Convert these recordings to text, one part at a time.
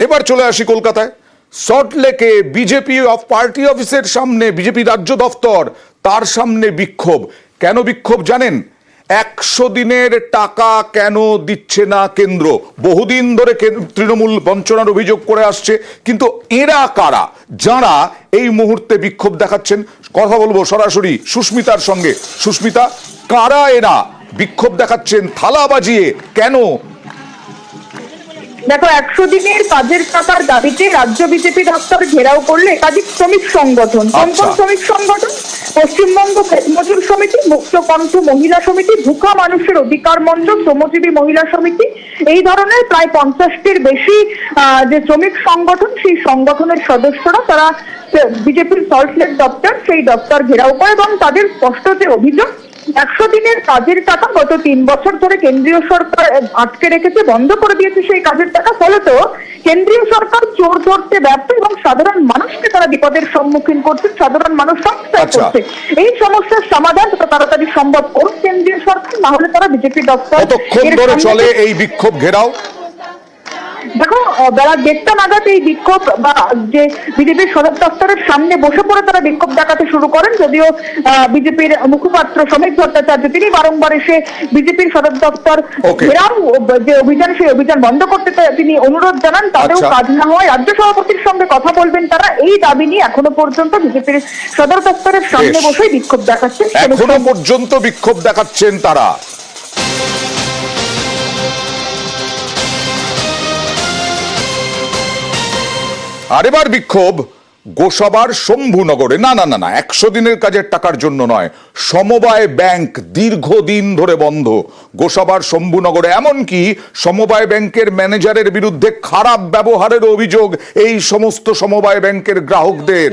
এবার চলে আসি কলকাতায়। সল্টলেকে বিজেপি পার্টি অফিসের সামনে, বিজেপি রাজ্য দফতর, তার সামনে বিক্ষোভ। কেন বিক্ষোভ জানেন? 100 দিনের টাকা কেন দিচ্ছে না কেন্দ্র? বহুদিন ধরে তৃণমূল বঞ্চনার অভিযোগ করে আসছে, কিন্তু এরা কারা যারা এই মুহূর্তে বিক্ষোভ দেখাচ্ছেন? কথা বলবো সরাসরি সুস্মিতার সঙ্গে। সুস্মিতা, কারা এরা বিক্ষোভ দেখাচ্ছেন থালা বাজিয়ে? কেন? দেখো, 100 দিনের কাজের টাকার দাবিতে রাজ্য বিজেপি দপ্তর ঘেরাও করলে একাধিক শ্রমিক সংগঠন। কোন কোন শ্রমিক সংগঠন? পশ্চিমবঙ্গ মজুর সমিতি, মুক্তকণ্ঠ মহিলা সমিতি, ভুখা মানুষের অধিকার মঞ্চ, শ্রমজীবী মহিলা সমিতি, এই ধরনের প্রায় 50টির বেশি যে শ্রমিক সংগঠন, সেই সংগঠনের সদস্যরা তারা বিজেপির সল্টলেক দপ্তর, সেই দপ্তর ঘেরাও করে এবং তাদের স্পষ্ট যে অভিযোগ, 100 দিনের কাজের টাকা গত 3 বছর ধরে কেন্দ্রীয় সরকার আটকে রেখেছে, বন্ধ করে দিয়েছে সেই কাজের টাকা। ফলত কেন্দ্রীয় সরকার চোর ধরতে ব্যর্থ এবং সাধারণ মানুষকে তারা বিপদের সম্মুখীন করছে, সাধারণ মানুষ সংস্থায় করছে। এই সমস্যার সমাধান যত তাড়াতাড়ি সম্ভব করুক কেন্দ্রীয় সরকার, না হলে তারা বিজেপি দপ্তর। কতক্ষণ ধরে চলে এই বিক্ষোভ ঘেরাও? দেখো, বেলা 1:30 নাগাদ এই বিক্ষোভ বা যে বিজেপির সদর দপ্তরের সামনে বসে পড়ে তারা বিক্ষোভ দেখাতে শুরু করেন। যদিও বিজেপির মুখপাত্র সমীর ভট্টাচার্য তিনি বারংবার এসে বিজেপির সদর দপ্তর ঘেরাও যে অভিযান, সেই অভিযান বন্ধ করতে তিনি অনুরোধ জানান। তাদেরও কাজ না হয় রাজ্য সভাপতির সঙ্গে কথা বলবেন তারা। এই দাবি নিয়ে এখনো পর্যন্ত বিজেপির সদর দপ্তরের সামনে বসে বিক্ষোভ দেখাচ্ছেন। এখনো পর্যন্ত বিক্ষোভ দেখাচ্ছেন তারা। আর এবার বিক্ষোভ গোসাবার শম্ভুনগরে। না না না না, 100 দিনের কাজের টাকার জন্য নয়, সমবায় ব্যাংক দীর্ঘদিন ধরে বন্ধ গোসাবার শম্ভুনগরে। এমনকি সমবায় ব্যাংকের ম্যানেজারের বিরুদ্ধে খারাপ ব্যবহারের অভিযোগ এই সমস্ত সমবায় ব্যাংকের গ্রাহকদের।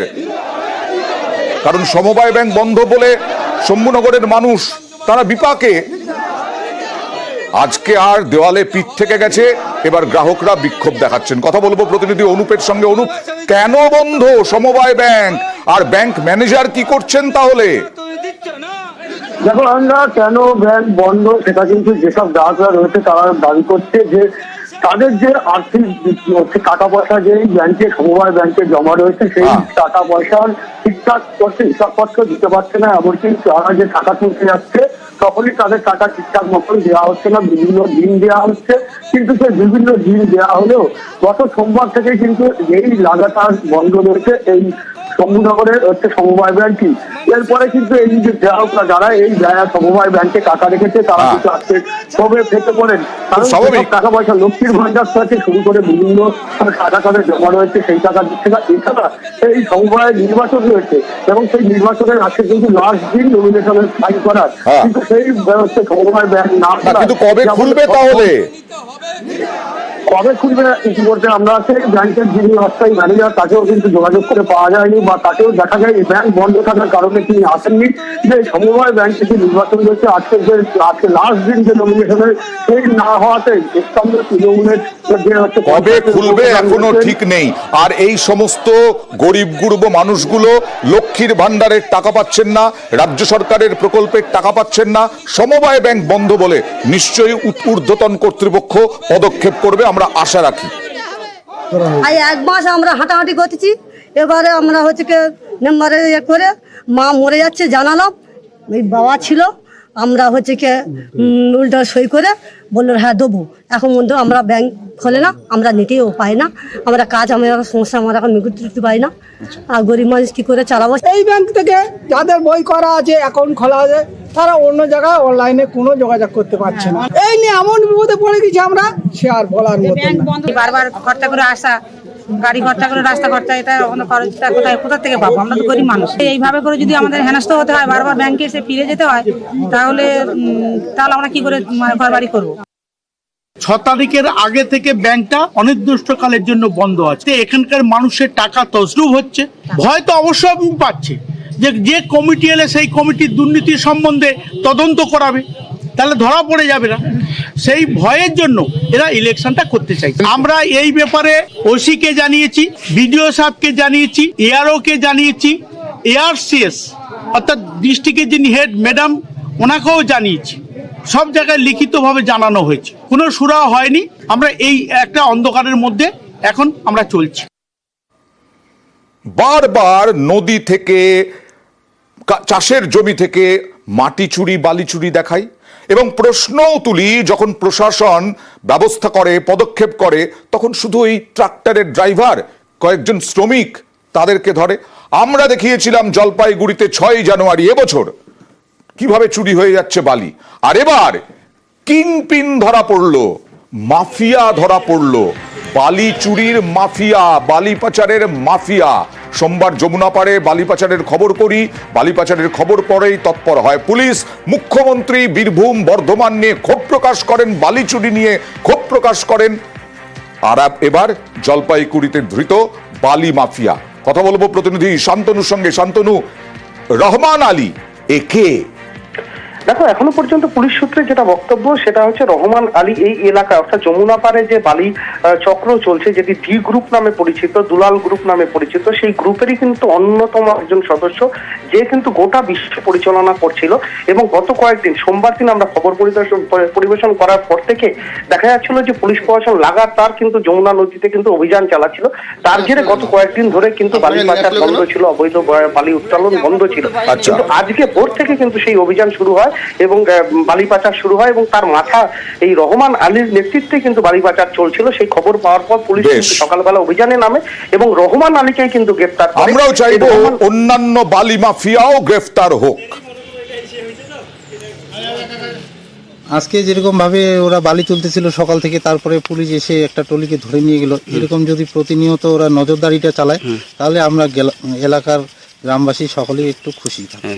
কারণ সমবায় ব্যাংক বন্ধ বলে শম্ভুনগরের মানুষ তারা বিপাকে। আজকে আর দেওয়ালে পিঠ থেকে গেছে, এবার গ্রাহকরা বিক্ষোভ দেখাচ্ছেন। কথা বলবো প্রতিনিধি অনুপের সঙ্গে। অনুপ, কেন বন্ধ সমবায় ব্যাংক, আর ব্যাংক ম্যানেজার কি করছেন তাহলে? দেখো, আমরা কেন ব্যাংক বন্ধ সেটা কিন্তু যেসব গ্রাহকরা রয়েছে তারা দাবি করছে যে তাদের যে আর্থিক টাকা পয়সা যে ব্যাংকে, সমবায় ব্যাংকে জমা রয়েছে, সেই টাকা পয়সার ঠিকঠাক করতে হিসাবপত্র দিতে পারছে না। এমনকি তারা যে টাকা তুলতে যাচ্ছে তখনই তাদের টাকা ঠিকঠাক মতন দেওয়া হচ্ছে না, বিভিন্ন দিন দেওয়া হচ্ছে। কিন্তু সেই বিভিন্ন দিন দেওয়া হলেও গত সোমবার থেকে কিন্তু এই লাগাতার বন্ধ রয়েছে এই শম্ভুনগরের সমবায় ব্যাংকটি। এরপরে কিন্তু এই যে গ্রাহকরা যারা এই সমবায় ব্যাংকে টাকা রেখেছে তারা কিন্তু আজকে সবে ফেটে পড়েন। কারণ টাকা পয়সা লক্ষ্মীর ভান্ডার থেকে শুরু করে বিভিন্ন টাকা তাদের জমা রয়েছে, সেই টাকা দিচ্ছে না। এছাড়া এই সমবায় নির্বাচন রয়েছে এবং সেই নির্বাচনের আজকে কিন্তু লাস্ট দিন নমিনেশনের ফাইল করার, কিন্তু সেই সমবায় ব্যাংক না। কিন্তু কবে খুলবে তাহলে? কবে খুলবে ইতিমধ্যে আমরা সেই ব্যাংকের যিনি অস্থায়ী ম্যানেজার তাকেও কিন্তু যোগাযোগ করে পাওয়া যায়নি, বা তাকেও দেখা যায় এই ব্যাংক বন্ধ থাকার কারণে তিনি আসেননি। যে সমবায় ব্যাংক থেকে নির্বাচন রয়েছে আজকে লাস্ট দিন যে নমিনেশনের, সেই না হওয়াতে তৃণমূলের কবে খুলবে এখনো ঠিক নেই। আর এই সমস্ত গরিব গুরব মানুষগুলো লক্ষ্মীর ভান্ডারের টাকা পাচ্ছেন না, রাজ্য সরকারের প্রকল্পের টাকা পাচ্ছেন না। সমবায় ব্যাংক বন্ধ বলে নিশ্চয়ই ঊর্ধ্বতন কর্তৃপক্ষ পদক্ষেপ করবে, আমরা আশা রাখি। এই 1 মাস আমরা হাঁটাহাঁটি করতেছি, এবারে আমরা হচ্ছে মেম্বারে করে মা মরে যাচ্ছে জানালাম। ওই বাবা ছিল, আমরা হচ্ছে উল্টা সই করে বললো হ্যাঁ দেবো। এখন মধ্যে আমরা ব্যাংক খোলে না, আমরা নিতেও পাই না, আমরা কাজ আমার সমস্যা আমরা এখন নিকুট দিতে পাই না। আর গরিব মানুষ কী করে চালাবো? এই ব্যাংক থেকে যাদের বই করা আছে, অ্যাকাউন্ট খোলা আছে, তারা অন্য জায়গায় অনলাইনে কোনো যোগাযোগ করতে পারছে না। এই নিয়ে এমন বিপদে পড়ে গেছি আমরা, সে আর বলার মতো না। বারবার খরচা করে আসা, গাড়ি খরচা করে, রাস্তা খরচা, এটা খরচটা কোথা থেকে পাবো? আমরা তো গরিব মানুষ। এইভাবে করে যদি আমাদের হেনস্থ হতে হয়, বারবার ব্যাংকে এসে ফিরে যেতে হয়, তাহলে আমরা কি করে ঘর বাড়ি করবো? 6 তারিখের আগে থেকে ব্যাংকটা অনির্দিষ্টকালের জন্য বন্ধ আছে। এখানকার মানুষের টাকা তছরূপ হচ্ছে। ভয় তো অবশ্যই আমি পাচ্ছি যে কমিটি এলে সেই কমিটির দুর্নীতি সম্বন্ধে তদন্ত করাবে, তাহলে ধরা পড়ে যাবে না। সেই ভয়ের জন্য এরা ইলেকশনটা করতে চাইছে। আমরা এই ব্যাপারে ওসিকে জানিয়েছি, বিডিও সাহেবকে জানিয়েছি, এআরওকে জানিয়েছি, এআরসিএস অর্থাৎ ডিস্ট্রিক্টের যিনি হেড ম্যাডাম ওনাকেও জানিয়েছি। সব জায়গায় লিখিতভাবে জানানো হয়েছে, কোনো সুরা হয়নি। আমরা এই একটা অন্ধকারের মধ্যে এখন আমরা চলছি। বারবার নদী থেকে চাষের জমি থেকে মাটি চুরি বালি চুরি দেখাই এবং প্রশ্নও তুলি, যখন প্রশাসন ব্যবস্থা করে পদক্ষেপ করে তখন শুধু এই ট্রাক্টরের ড্রাইভার কয়েকজন শ্রমিক তাদেরকে ধরে। আমরা দেখিয়েছিলাম জলপাইগুড়িতে 6 জানুয়ারি এবছর কিভাবে চুরি হয়ে যাচ্ছে বালি, আর এবার কিংপিন ধরা পড়লো, মাফিয়া ধরা পড়লো, বালি চুরির মাফিয়া, বালি পাচারের মাফিয়া। সোমবার যমুনা পাড়ে বালি পাচারের খবর করি, বালি পাচারের খবর পরেই তৎপর হয় পুলিশ। মুখ্যমন্ত্রী বীরভূম বর্ধমান নিয়ে ক্ষোভ প্রকাশ করেন, বালি চুরি নিয়ে ক্ষোভ প্রকাশ করেন। আর এবার জলপাইগুড়িতে ধৃত বালি মাফিয়া। কথা বলবো প্রতিনিধি শান্তনুর সঙ্গে। শান্তনু, রহমান আলী একে? দেখো, এখনো পর্যন্ত পুলিশ সূত্রে যেটা বক্তব্য সেটা হচ্ছে রহমান আলী এই এলাকা অর্থাৎ যমুনা পাড়ে যে বালি চক্র চলছে, যেটি ডি গ্রুপ নামে পরিচিত, দুলাল গ্রুপ নামে পরিচিত, সেই গ্রুপেরই কিন্তু অন্যতম একজন সদস্য, যে কিন্তু গোটা বিশ্ব পরিচালনা করছিল। এবং গত কয়েকদিন সোমবার দিন আমরা খবর পরিবেশন করার পর থেকে দেখা যাচ্ছিল যে পুলিশ প্রশাসন লাগাতার কিন্তু যমুনা নদীতে কিন্তু অভিযান চালাচ্ছিল। তার জেরে গত কয়েকদিন ধরে কিন্তু বালি পাচার বন্ধ ছিল, অবৈধ বালি উত্তোলন বন্ধ ছিল। কিন্তু আজকে ভোর থেকে কিন্তু সেই অভিযান শুরু হয় এবং বালি পাচার শুরু হয় এবং তার মাথা এই রহমান আলীর নেতৃত্বে কিন্তু বালি পাচার চলছিল। সেই খবর পাওয়ার পর পুলিশ সকালবেলা অভিযানে নামে এবং রহমান আলীকে কিন্তু গ্রেফতার করে। আমরাও চাইবো অন্যান্য বালি মাফিয়াও গ্রেফতার হোক। আজকে যেরকম ভাবে ওরা বালি তুলতেছিল সকাল থেকে, তারপরে পুলিশ এসে একটা টলিকে ধরে নিয়ে গেল, এরকম যদি প্রতিনিয়ত ওরা নজরদারিটা চালায় তাহলে আমরা এলাকার গ্রামবাসী সকলেই একটু খুশি থাকি।